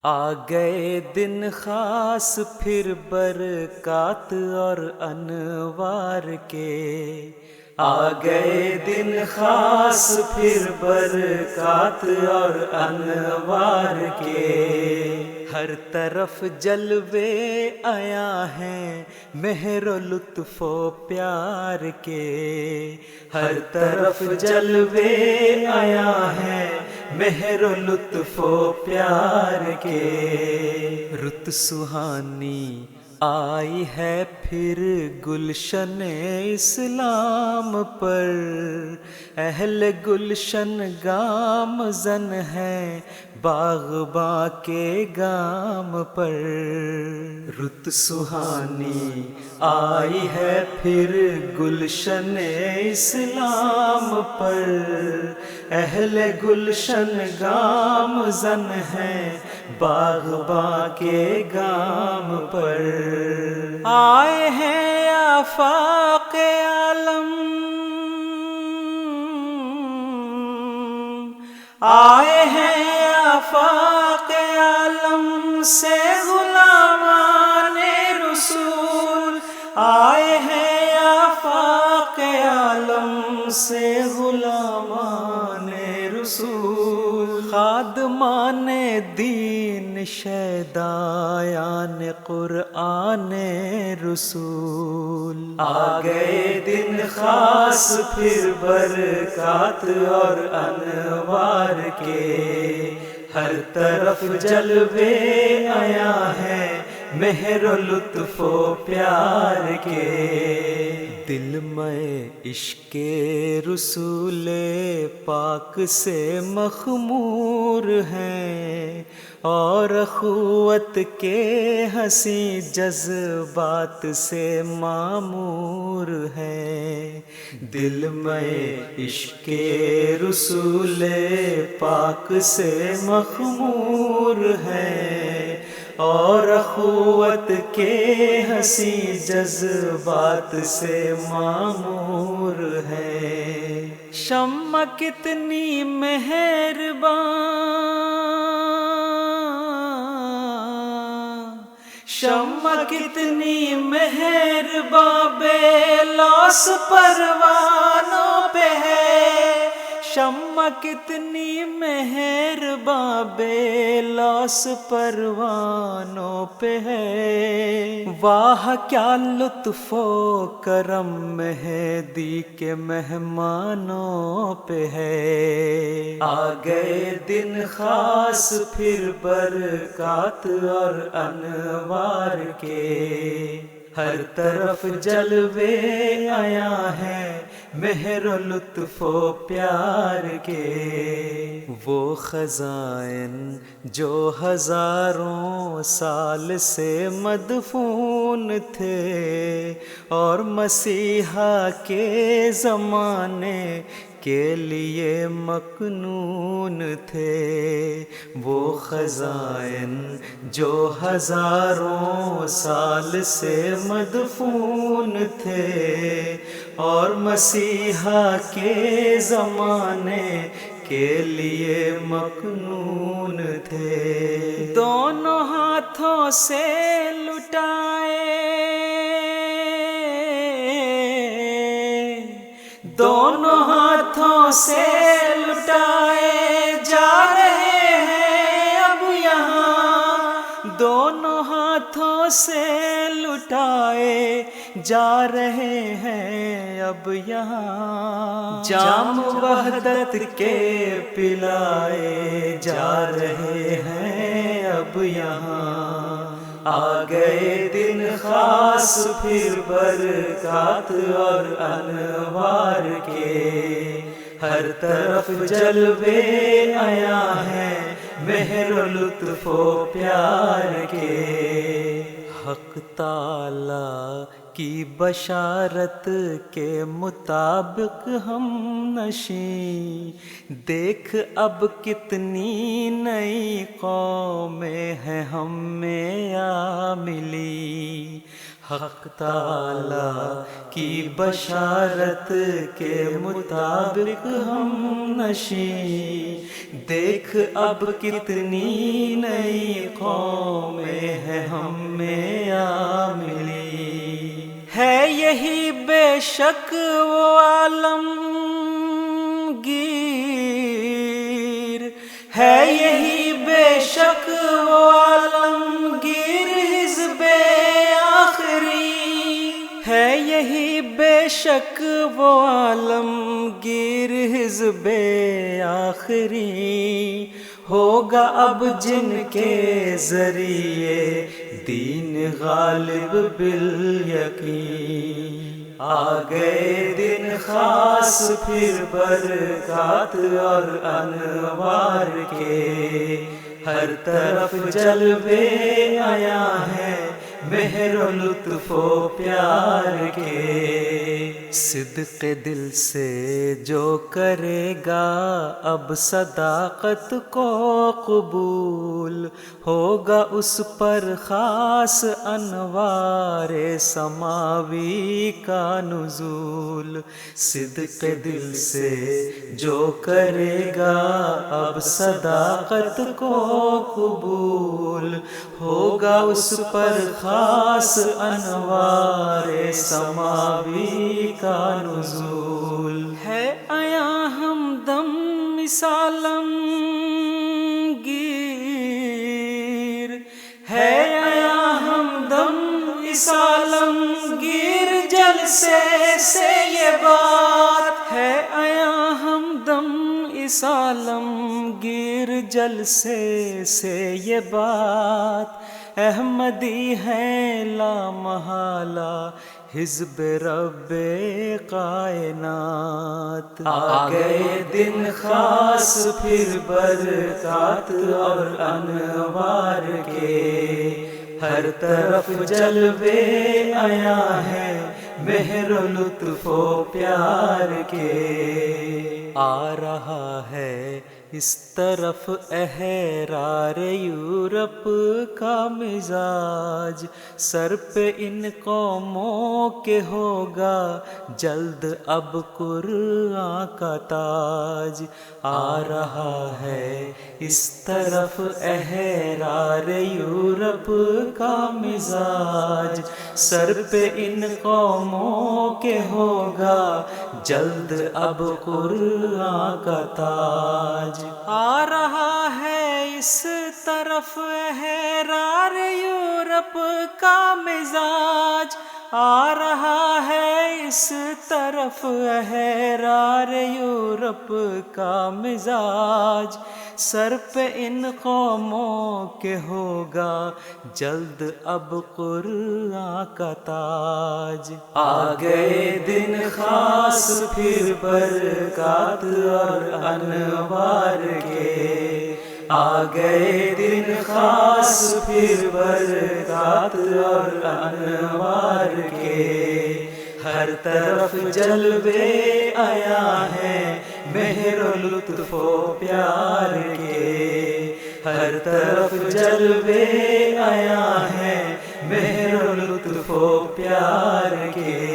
آ گئے دن خاص پھر برکات اور انوار کے، آ گئے دن خاص پھر برکات اور انوار کے، ہر طرف جلوے آیا ہیں مہر و لطف و پیار کے، ہر طرف جلوے آیا ہیں مہر و لطف و پیار کے، رت سہانی آئی ہے پھر گلشن اسلام پر، اہل گلشن گام زن ہے باغباں کے گام پر، رت سہانی آئی ہے پھر گلشن اسلام پر، اہل گلشن گام زن ہے باغباں کے گام پر، آئے ہیں آفاق عالم، آئے ہیں آفاق عالم سے غلامان رسول، آئے ہیں آفاق عالم سے غلامان رسول، خادمان دین شیدایان قرآن رسول، آ گئے دن خاص پھر برکات اور انوار کے، ہر طرف جلوے آیا ہے مہر و لطف و پیار کے، دل میں عشق رسول پاک سے مخمور ہیں، اور اخوت کے حسین جذبات سے معمور ہیں، دل میں عشق رسول پاک سے مخمور ہیں، اور اخوت کے حسین جذبات سے معمور ہیں، شمع کتنی مہربان، شمع کتنی مہربان بے لوث پروانوں پہ ہے، شمع کتنی مہربان بے لوث پروانوں پہ ہے، واہ کیا لطف و کرم مہدی کے مہمانوں پہ ہے، آ گئے دن خاص پھر برکات اور انوار کے، ہر طرف جلوے آیا ہے مہر و لطف و پیار کے، وہ خزائن جو ہزاروں سال سے مدفون تھے، اور مسیحا کے زمانے کے لیے مکنون تھے، وہ خزائن جو ہزاروں سال سے مدفون تھے، اور مسیحا کے زمانے کے لیے مکنون تھے، دونوں ہاتھوں سے لٹائے، دونوں ہاتھوں سے لٹائے جا رہے ہیں اب یہاں، دونوں ہاتھوں سے لٹائے جا رہے ہیں اب یہاں، جام وحدت کے پلائے جا رہے ہیں اب یہاں، آ گئے دن خاص پھر برکات اور انوار کے، ہر طرف جلوے آیا ہے مہر و لطف و پیار کے، حق تعالی کی بشارت کے مطابق ہم نشیں، دیکھ اب کتنی نئی قومیں ہیں ہم میں آ ملی، حق تعالی کی بشارت کے مطابق ہم نشیں، دیکھ اب کتنی نئی قومیں ہیں ہم میں آ ملی، ہے یہی بے شک وہ عالمگیر، ہے یہی بے شک وہ عالمگیر حزب آخری، ہے یہی بے شک وہ عالمگیر حزب آخری، ہوگا اب جن کے ذریعے دین غالب بالیقین، آ گئے دن خاص پھر برکات اور انوار کے، ہر طرف جلوے آیا ہے مہر و لطف و پیار کے، صدق دل سے جو کرے گا اب صداقت کو قبول، ہوگا اس پر خاص انوار سماوی کا نزول، صدق دل سے جو کرے گا اب صداقت کو قبول، ہوگا اس پر خاص انوار سماوی کا نزول، ہے آیا ہمدم اس عالمگیر، ہے آیا ہمدم اس عالمگیر جلسے سے یہ بات، ہے آیا ہمدم اس عالمگیر جلسے سے یہ بات، احمدی ہے لا محالہ حزب رب کائنات، آ گئے دن خاص پھر برکات اور انوار کے، ہر طرف جلوے آیا ہے مہر و لطف و پیار کے، آ رہا ہے اس طرف احرار یورپ کا مزاج، سر پہ ان قوموں کے ہوگا جلد اب قرآن کا تاج، آ رہا ہے اس طرف احرار یورپ کا مزاج، سر پہ ان قوموں کے ہوگا جلد اب قرآن کا تاج، آ رہا ہے اس طرف احرار یورپ کا مزاج، آ رہا ہے اس طرف احرار یورپ کا مزاج، سر پہ ان قوموں کے ہوگا جلد اب قرآن کا تاج، آ گئے دن خاص پھر برکات اور انوار کے، آ گئے دن خاص پھر برکات اور انوار کے، ہر طرف جلوے آیا ہے مہر و لطف و پیار کے، ہر طرف جلوے آیا ہے مہر و لطف و پیار کے،